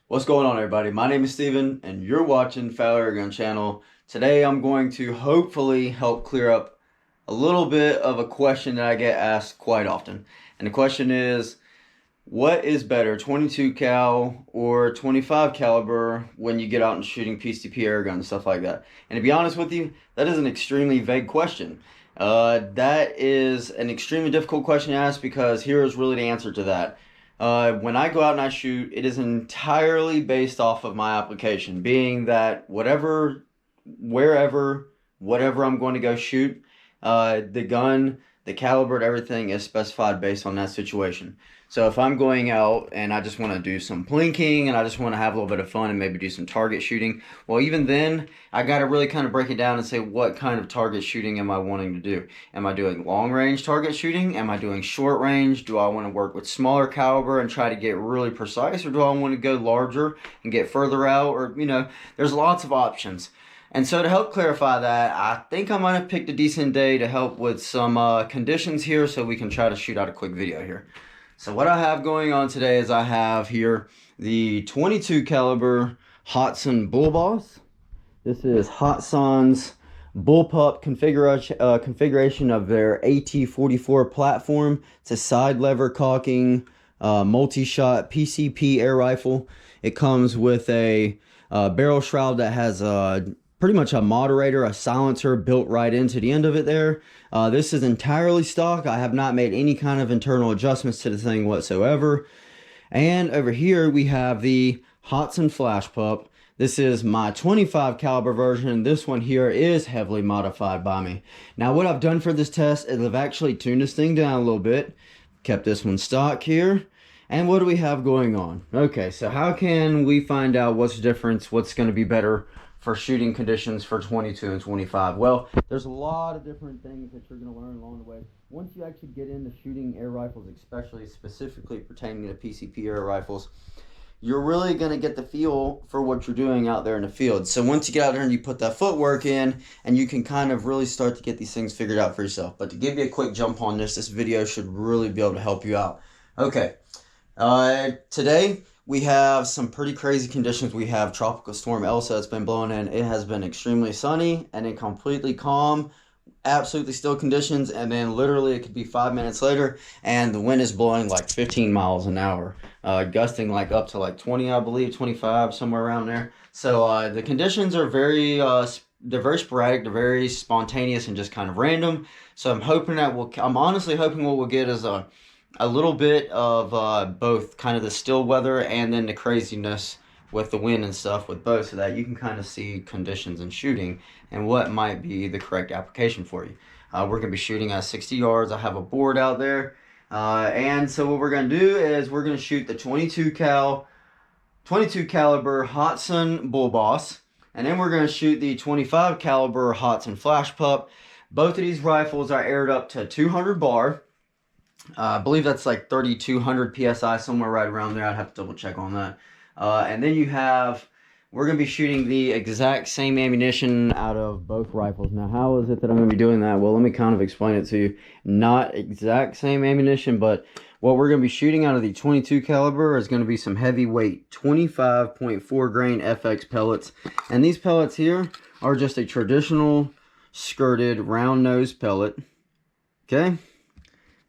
What's going on, everybody? My name is Steven and you're watching Airgun channel. Today I'm going to hopefully help clear up a little bit of a question that I get asked quite often. And the question is, what is better, 22 cal or 25 caliber when you get out and shooting PCP air gun and stuff like that? And to be honest with you, that is an extremely vague question. That is an extremely difficult question to ask because here is really the answer to that. When I go out and I shoot, it is entirely based off of my application, being that wherever, whatever I'm going to go shoot, the gun, the caliber, and everything is specified based on that situation. So if I'm going out and I just want to do some plinking and I just want to have a little bit of fun and maybe do some target shooting, well, even then, I got to really kind of break it down and say, what kind of target shooting am I wanting to do? Am I doing long range target shooting? Am I doing short range? Do I want to work with smaller caliber and try to get really precise? Or do I want to go larger and get further out? Or, there's lots of options. And so to help clarify that, I think I might have picked a decent day to help with some conditions here so we can try to shoot out a quick video here. So what I have going on today is I have here the 22 caliber Hatsan Bullboss. This is Hatsan's bullpup configuration of their AT-44 platform. It's a side lever cocking multi-shot PCP air rifle. It comes with a barrel shroud that has pretty much a moderator, a silencer built right into the end of it there. This is entirely stock. I have not made any kind of internal adjustments to the thing whatsoever. And over here we have the Hastan Flashpup. This is my 25 caliber version. This one here is heavily modified by me. Now what I've done for this test is I've actually tuned this thing down a little bit. Kept this one stock here. And what do we have going on? Okay, so how can we find out what's the difference, what's going to be better for shooting conditions for 22 and 25? Well, there's a lot of different things that you're going to learn along the way. Once you actually get into shooting air rifles, especially specifically pertaining to PCP air rifles, you're really going to get the feel for what you're doing out there in the field. So once you get out there and you put that footwork in, and you can kind of really start to get these things figured out for yourself. But to give you a quick jump on this video should really be able to help you out. Okay, today we have some pretty crazy conditions. We have Tropical Storm Elsa that's been blowing in. It has been extremely sunny and then completely calm, absolutely still conditions, and then literally it could be 5 minutes later and the wind is blowing like 15 miles an hour, gusting like up to like 20, I believe, 25, somewhere around there. So the conditions are very they're very sporadic, they're very spontaneous and just kind of random. So I'm hoping that I'm honestly hoping what we'll get is a little bit of both kind of the still weather and then the craziness with the wind and stuff with both, so that you can kind of see conditions and shooting and what might be the correct application for you. We're going to be shooting at 60 yards. I have a board out there. And so what we're going to do is we're going to shoot the 22 caliber Hatsan Bullboss. And then we're going to shoot the 25 caliber Hatsan Flashpup. Both of these rifles are aired up to 200 bar. I believe that's like 3,200 PSI, somewhere right around there. I'd have to double check on that. And then we're going to be shooting the exact same ammunition out of both rifles. Now, how is it that I'm going to be doing that? Well, let me kind of explain it to you. Not exact same ammunition, but what we're going to be shooting out of the 22 caliber is going to be some heavyweight 25.4 grain FX pellets. And these pellets here are just a traditional skirted round nose pellet. Okay?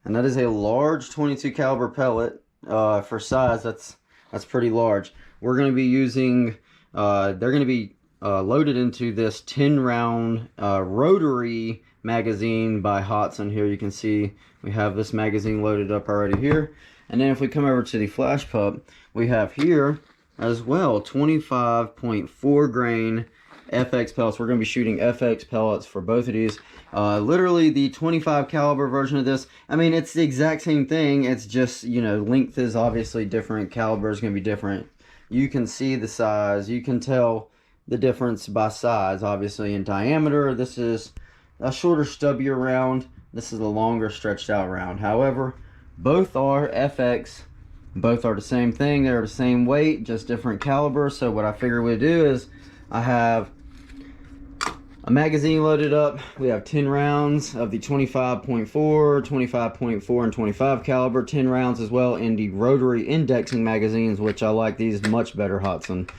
And that is a large 22 caliber pellet. For size, that's pretty large. We're going to be using, they're going to be loaded into this 10 round rotary magazine by Hatsan. Here you can see we have this magazine loaded up already here. And then if we come over to the flash pup, we have here as well 25.4 grain FX pellets. We're going to be shooting FX pellets for both of these. Literally the 25 caliber version of this, I mean, it's the exact same thing. It's just, length is obviously different. Caliber is going to be different. You can see the size. You can tell the difference by size, obviously, in diameter. This is a shorter, stubbier round. This is a longer, stretched out round. However, both are FX. Both are the same thing. They're the same weight, just different caliber. So what I figure we'll do is I have a magazine loaded up. We have 10 rounds of the 25.4, 25.4, and 25 caliber, 10 rounds as well in the rotary indexing magazines, which I like these much better, Hatsan.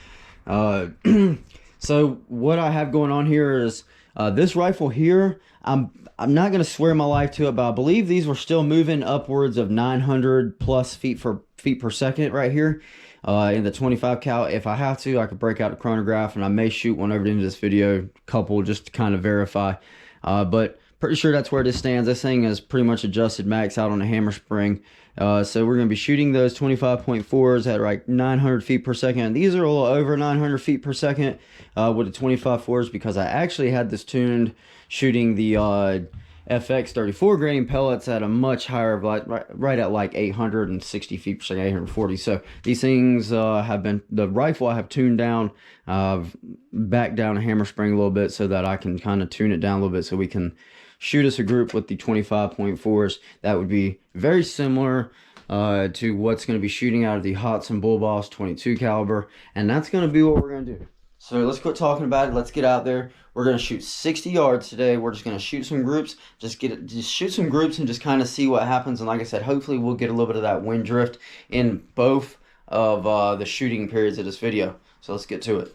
So what I have going on here is this rifle here, I'm not going to swear my life to it, but I believe these were still moving upwards of 900 plus feet per second right here. In the 25 cal. If I have to, I could break out a chronograph, and I may shoot one over the end of this video, couple, just to kind of verify. But pretty sure that's where this stands. This thing is pretty much adjusted max out on a hammer spring. So we're going to be shooting those 25.4s at like 900 feet per second. And these are a little over 900 feet per second with the 25.4s, because I actually had this tuned shooting the FX 34 grain pellets at a much higher, right at like 860 feet per second, 840. So these things have been, the rifle I have tuned down, back down a hammer spring a little bit, so that I can kind of tune it down a little bit, so we can shoot us a group with the 25.4s. That would be very similar to what's going to be shooting out of the Hatsan Bullboss 22 caliber, and that's going to be what we're going to do. So let's quit talking about it. Let's get out there. We're going to shoot 60 yards today. We're just going to shoot some groups, just shoot some groups and just kind of see what happens. And like I said, hopefully we'll get a little bit of that wind drift in both of the shooting periods of this video. So let's get to it.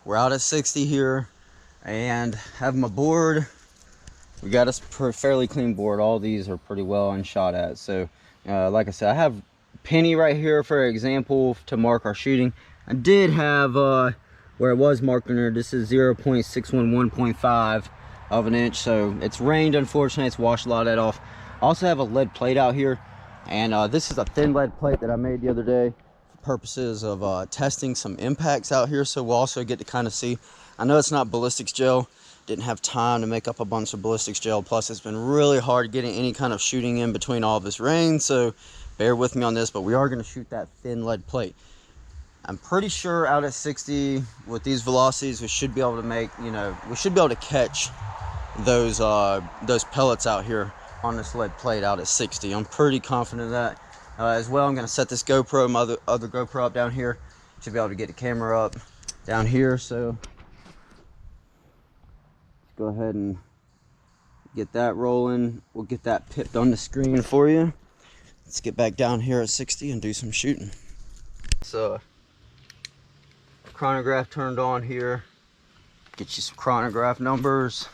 We're out at 60 here and have my board. We got a fairly clean board. All these are pretty well unshot at. So like I said, I have penny right here for example to mark our shooting. I did have where it was marked in there, this is 0.611.5 of an inch, so it's rained, unfortunately. It's washed a lot of that off. I also have a lead plate out here, and this is a thin lead plate that I made the other day for purposes of testing some impacts out here, so we'll also get to kind of see. I know it's not ballistics gel, didn't have time to make up a bunch of ballistics gel, plus it's been really hard getting any kind of shooting in between all of this rain, so bear with me on this, but we are going to shoot that thin lead plate. I'm pretty sure out at 60 with these velocities, we should be able to make, we should be able to catch those pellets out here on this lead plate out at 60. I'm pretty confident of that. As well, I'm going to set this GoPro, my other GoPro up down here. Should be able to get the camera up down here. So let's go ahead and get that rolling. We'll get that pipped on the screen for you. Let's get back down here at 60 and do some shooting. So chronograph turned on here, get you some chronograph numbers.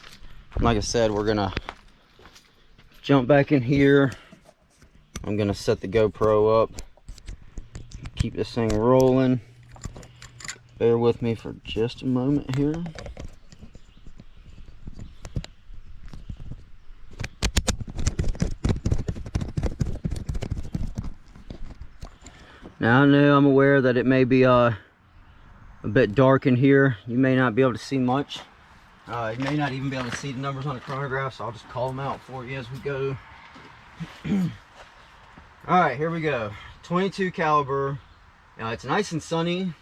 Like I said, we're gonna jump back in here. I'm gonna set the GoPro up, keep this thing rolling. Bear with me for just a moment here. Now I know, I'm aware that it may be a bit dark in here. You may not be able to see much. You may not even be able to see the numbers on the chronograph, so I'll just call them out for you as we go. Alright, here we go. 22 caliber. It's nice and sunny.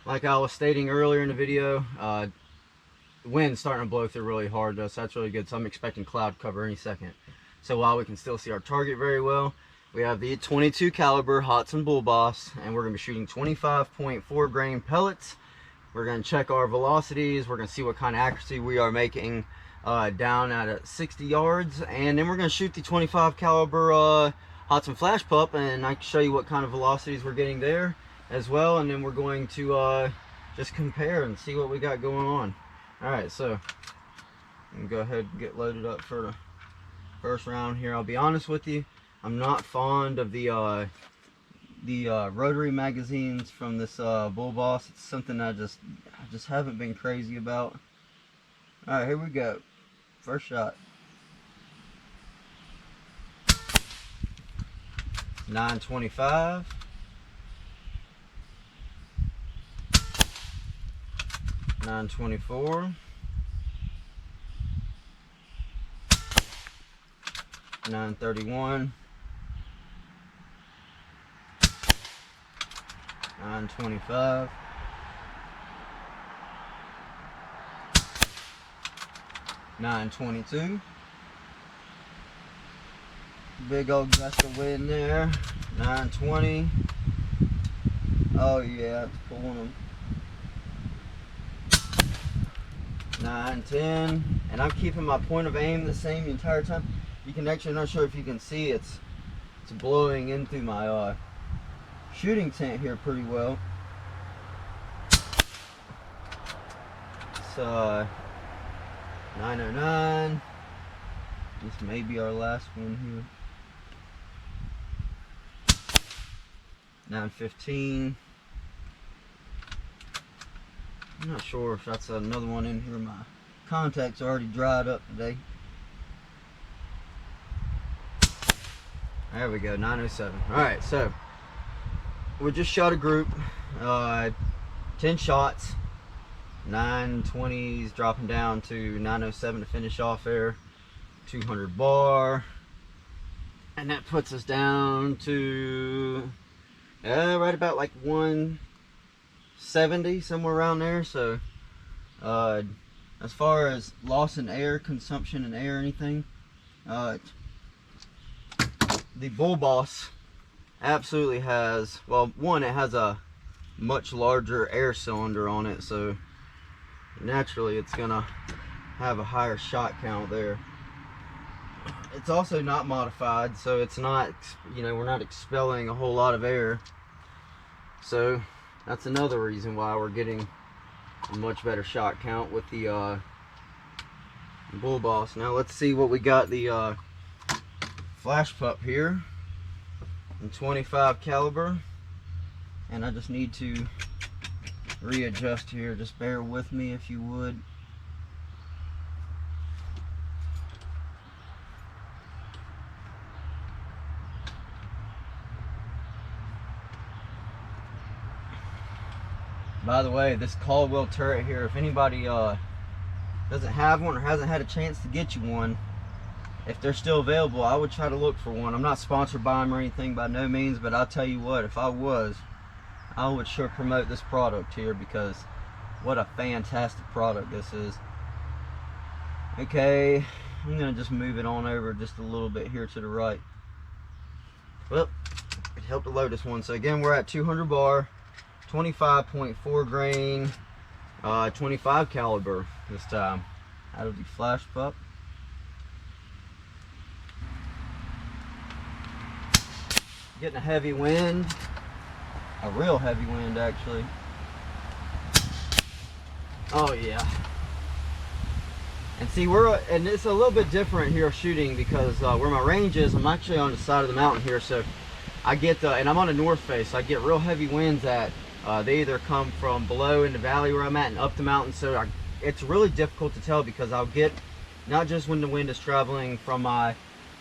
Like I was stating earlier in the video, the wind's starting to blow through really hard though, so that's really good. So I'm expecting cloud cover any second. So while we can still see our target very well, we have the 22 caliber Hatsan Bullboss, and we're going to be shooting 25.4 grain pellets. We're going to check our velocities. We're going to see what kind of accuracy we are making down at 60 yards, and then we're going to shoot the 25 caliber Hastan Flashpup, and I can show you what kind of velocities we're getting there as well. And then we're going to just compare and see what we got going on. All right, so I'm going to go ahead and get loaded up for the first round here. I'll be honest with you, I'm not fond of the rotary magazines from this Bullboss. It's something I just haven't been crazy about. All right, here we go. First shot. 925. 924. 931. 925. 922. Big old gust of wind there. 920. Oh yeah, it's pulling them. 9-10, and I'm keeping my point of aim the same the entire time. You can actually, I'm not sure if you can see, it's blowing in through my shooting tent here pretty well. It's 909. This may be our last one here. 915. I'm not sure if that's another one in here. My contacts already dried up today. There we go, 907. Alright, so we just shot a group, 10 shots, 920s dropping down to 907 to finish off there, 200 bar, and that puts us down to right about like 170, somewhere around there. So as far as loss in air, consumption in air, anything, the Bullboss absolutely has, well, one, it has a much larger air cylinder on it, so naturally it's gonna have a higher shot count there. It's also not modified, so it's not, you know, we're not expelling a whole lot of air, so that's another reason why we're getting a much better shot count with the Bullboss. Now let's see what we got. The Flashpup here in 25 caliber, and I just need to readjust here. Just bear with me if you would. By the way, this Caldwell turret here, if anybody doesn't have one or hasn't had a chance to get you one, if they're still available, I would try to look for one. I'm not sponsored by them or anything, by no means, but I'll tell you what, if I was, I would sure promote this product here, because what a fantastic product this is. Okay, I'm gonna just move it on over just a little bit here to the right. Well, it helped to load this one. So again, we're at 200 bar, 25.4 grain, 25 caliber this time, out of the Flashpup. Getting a heavy wind, a real heavy wind actually. Oh yeah. And see, and it's a little bit different here shooting, because where my range is, I'm actually on the side of the mountain here, so I get and I'm on a north face, so I get real heavy winds that they either come from below in the valley where I'm at and up the mountain. So it's really difficult to tell, because I'll get not just when the wind is traveling from my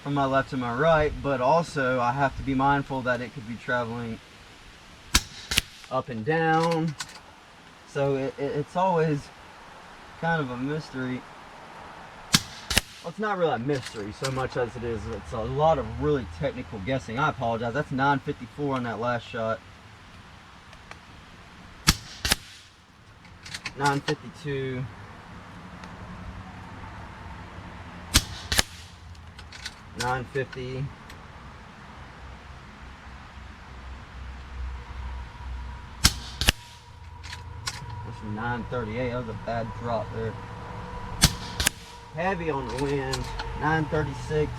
left to my right, but also I have to be mindful that it could be traveling up and down. So it's always kind of a mystery. Well, it's not really a mystery so much as it is, it's a lot of really technical guessing. I apologize. That's 954 on that last shot. 952. 950. That's 938. That was a bad drop there. Heavy on the wind. 936.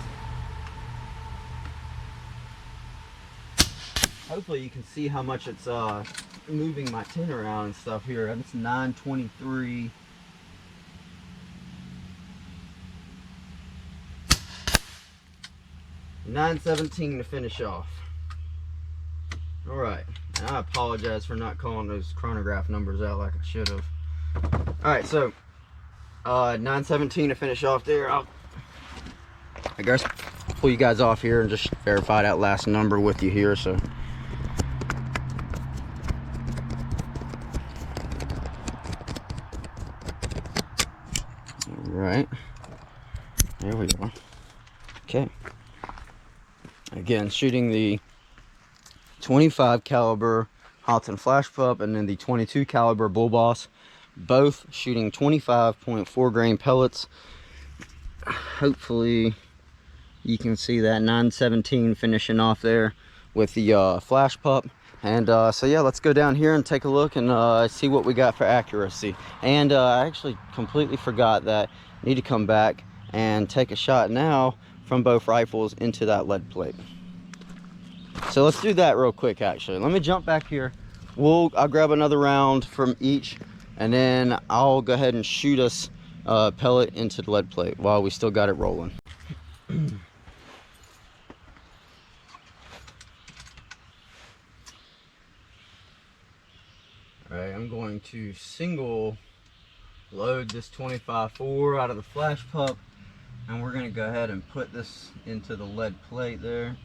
Hopefully you can see how much it's moving my tin around and stuff here. It's 923. $9.17 to finish off. All right, and I apologize for not calling those chronograph numbers out like I should have. All right, so 9.17 to finish off there. I guess pull you guys off here and just verify that last number with you here. So all right, there we go. Okay, again, shooting the 25 caliber Hatsan Flashpup and then the 22 caliber Bullboss, both shooting 25.4 grain pellets. Hopefully you can see that 9.17 finishing off there with the Flashpup. And so yeah, let's go down here and take a look and see what we got for accuracy. And I actually completely forgot that I need to come back and take a shot now from both rifles into that lead plate. So let's do that real quick. Actually, let me jump back here. I'll grab another round from each, and then I'll go ahead and shoot us pellet into the lead plate while we still got it rolling. Alright, I'm going to single load this 25-4 out of the Flashpup, and we're going to go ahead and put this into the lead plate there.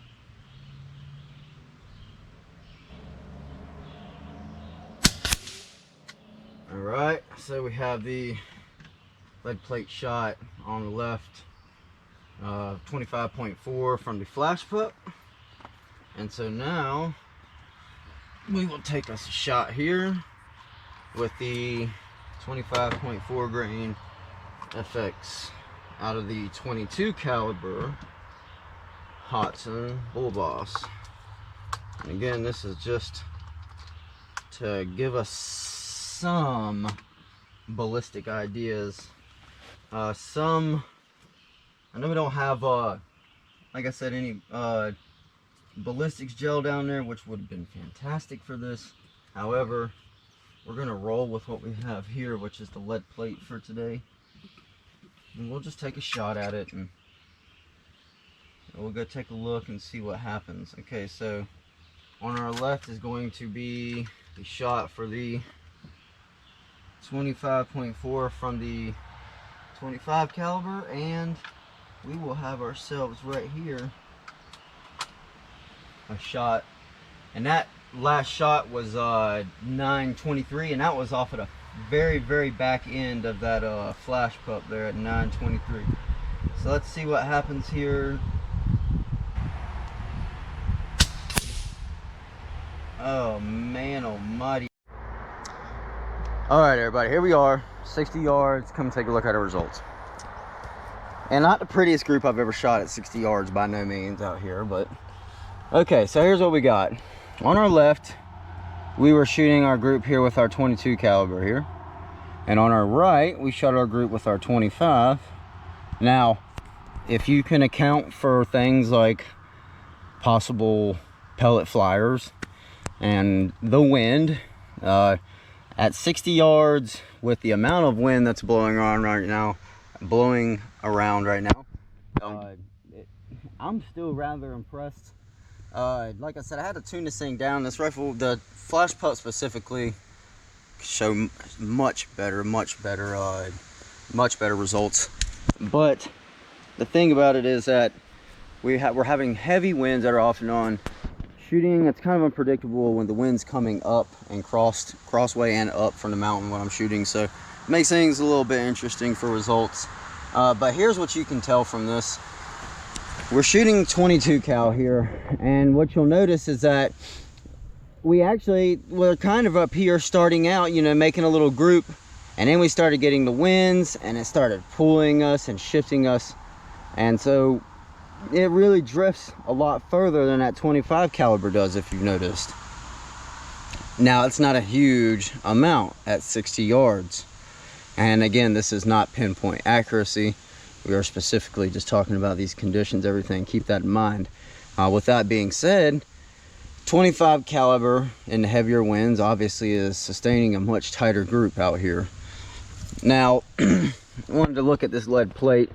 Alright, so we have the lead plate shot on the left, 25.4 from the Flashpup. And so now we will take us a shot here with the 25.4 grain FX out of the 22 caliber Hatsan Bullboss. And again, this is just to give us some ballistic ideas. I know we don't have like I said, any ballistics gel down there, which would have been fantastic for this. However, we're gonna roll with what we have here, which is the lead plate for today, and we'll just take a shot at it and we'll go take a look and see what happens. Okay, so on our left is going to be the shot for the 25.4 from the 25 caliber, and we will have ourselves right here a shot, and that last shot was 923, and that was off of the very back end of that Flashpup there at 923. So let's see what happens here. Oh man almighty. Alright everybody, here we are, 60 yards. Come take a look at our results. And not the prettiest group I've ever shot at 60 yards by no means out here, but okay, so here's what we got. On our left, we were shooting our group here with our 22 caliber here. And on our right, we shot our group with our 25. Now, if you can account for things like possible pellet flyers and the wind, at 60 yards with the amount of wind that's blowing around right now, I'm still rather impressed. Like I said, I had to tune this thing down. This rifle, the Flashpup specifically, show much better results. But the thing about it is that we're having heavy winds that are off and on. Shooting, it's kind of unpredictable when the wind's coming up and crossway and up from the mountain when I'm shooting, so it makes things a little bit interesting for results. But here's what you can tell from this. We're shooting 22 cal here, and what you'll notice is that we're kind of up here starting out, you know, making a little group, and then we started getting the winds and it started pulling us and shifting us, and so it really drifts a lot further than that 25 caliber does, if you've noticed. Now, it's not a huge amount at 60 yards, and again, this is not pinpoint accuracy. We are specifically just talking about these conditions, everything. Keep that in mind. With that being said, 25 caliber in the heavier winds obviously is sustaining a much tighter group out here. Now, I wanted to look at this lead plate.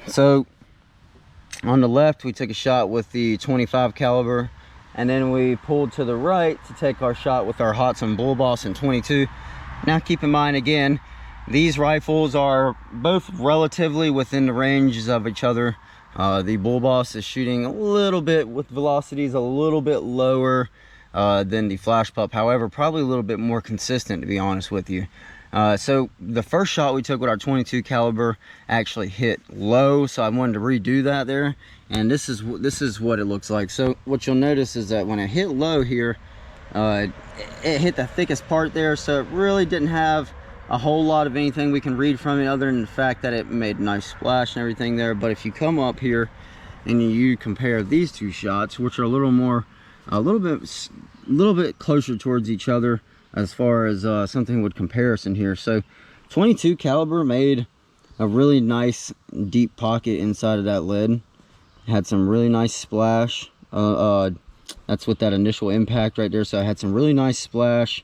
So on the left, we took a shot with the 25 caliber, and then we pulled to the right to take our shot with our Hatsan Bullboss in 22. Now keep in mind, again, these rifles are both relatively within the ranges of each other. The Bullboss is shooting a little bit with velocities a little bit lower than the Flashpup, however probably a little bit more consistent, to be honest with you. So the first shot we took with our 22 caliber actually hit low, so I wanted to redo that there, and this is what it looks like. So what you'll notice is that when it hit low here, it hit the thickest part there, so it really didn't have a whole lot of anything we can read from it other than the fact that it made a nice splash and everything there. But if you come up here and you compare these two shots, which are a little more a little bit closer towards each other as far as something with comparison here. So 22 caliber made a really nice deep pocket inside of that lead. Had some really nice splash. That's with that initial impact right there. So I had some really nice splash.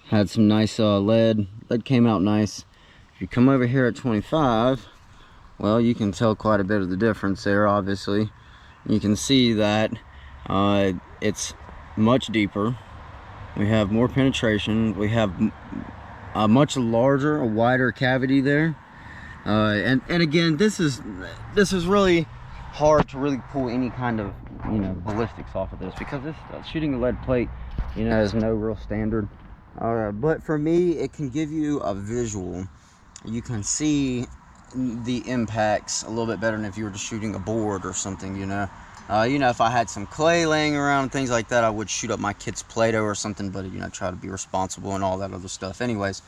Had some nice lead. Lead came out nice. If you come over here at 25, well, you can tell quite a bit of the difference there, obviously. You can see that it's much deeper. We have more penetration. We have a much larger, a wider cavity there. And again, this is really hard to really pull any kind of, you know, ballistics off of this, because this shooting a lead plate, you know, is no real standard. But for me, it can give you a visual. You can see the impacts a little bit better than if you were just shooting a board or something, you know. You know, if I had some clay laying around and things like that, I would shoot up my kid's Play-Doh or something, but, you know, try to be responsible and all that other stuff. Anyways,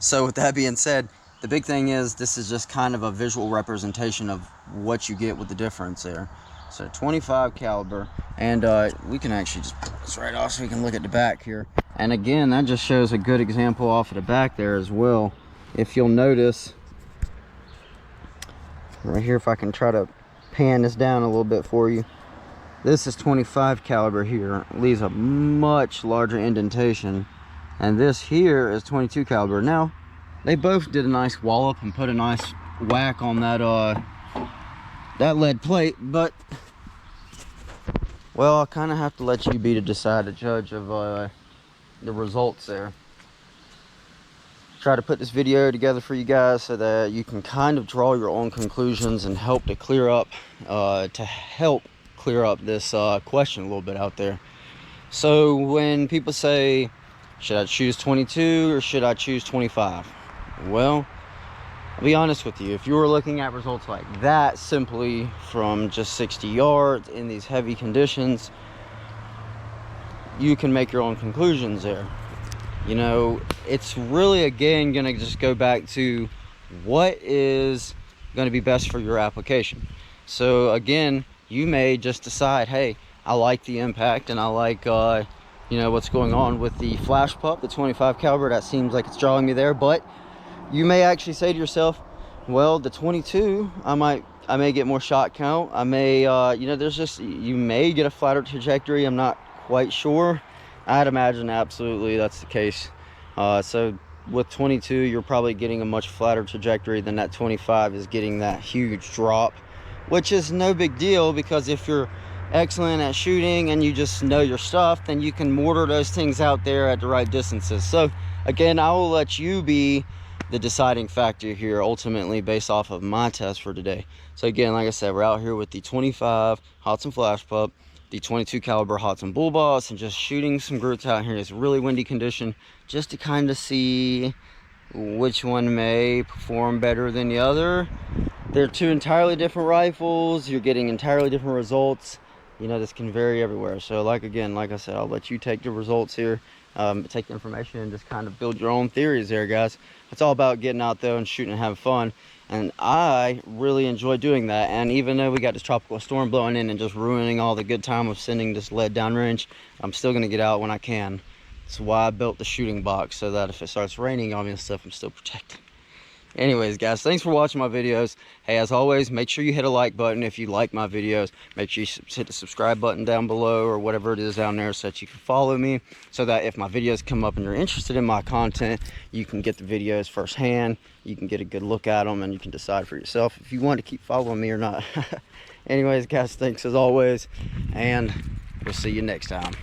so with that being said, the big thing is this is just kind of a visual representation of what you get with the difference there. So 25 caliber, and we can actually just pull this right off so we can look at the back here. And again, that just shows a good example off of the back there as well. If you'll notice right here, if I can try to pan this down a little bit for you, this is 25 caliber here. It leaves a much larger indentation, and this here is 22 caliber. Now they both did a nice wallop and put a nice whack on that that lead plate, but well, I kind of have to let you be the decided judge of the results there. Try to put this video together for you guys so that you can kind of draw your own conclusions and help to clear up this question a little bit out there. So when people say, should I choose 22 or should I choose 25? Well, I'll be honest with you, if you were looking at results like that simply from just 60 yards in these heavy conditions, you can make your own conclusions there. You know, it's really, again, going to just go back to what is going to be best for your application. So again, you may just decide, hey, I like the impact and I like you know, what's going on with the Flashpup, the 25 caliber. That seems like it's drawing me there. But you may actually say to yourself, well, the 22, I may get more shot count. I may you know, you may get a flatter trajectory. I'm not quite sure. I'd imagine absolutely that's the case. So with 22, you're probably getting a much flatter trajectory than that 25 is getting that huge drop, which is no big deal, because if you're excellent at shooting and you just know your stuff, then you can mortar those things out there at the right distances. So again, I will let you be the deciding factor here, ultimately based off of my test for today. So again, like I said, we're out here with the 25 Hatsan Flashpup, the 22 caliber Hatsan Bullboss, and just shooting some groups out here in this really windy condition, just to kind of see which one may perform better than the other. They're two entirely different rifles. You're getting entirely different results. You know, this can vary everywhere. So like I said, I'll let you take the results here, take the information, and just kind of build your own theories there, guys. It's all about getting out there and shooting and having fun. And I really enjoy doing that. And even though we got this tropical storm blowing in and just ruining all the good time of sending this lead downrange, I'm still going to get out when I can. That's why I built the shooting box, so that if it starts raining on me and stuff, I'm still protected. Anyways, guys, thanks for watching my videos. Hey, as always, make sure you hit a like button if you like my videos. Make sure you hit the subscribe button down below, or whatever it is down there, so that you can follow me, so that if my videos come up and you're interested in my content, you can get the videos firsthand. You can get a good look at them, and you can decide for yourself if you want to keep following me or not. Anyways, guys, thanks as always, and we'll see you next time.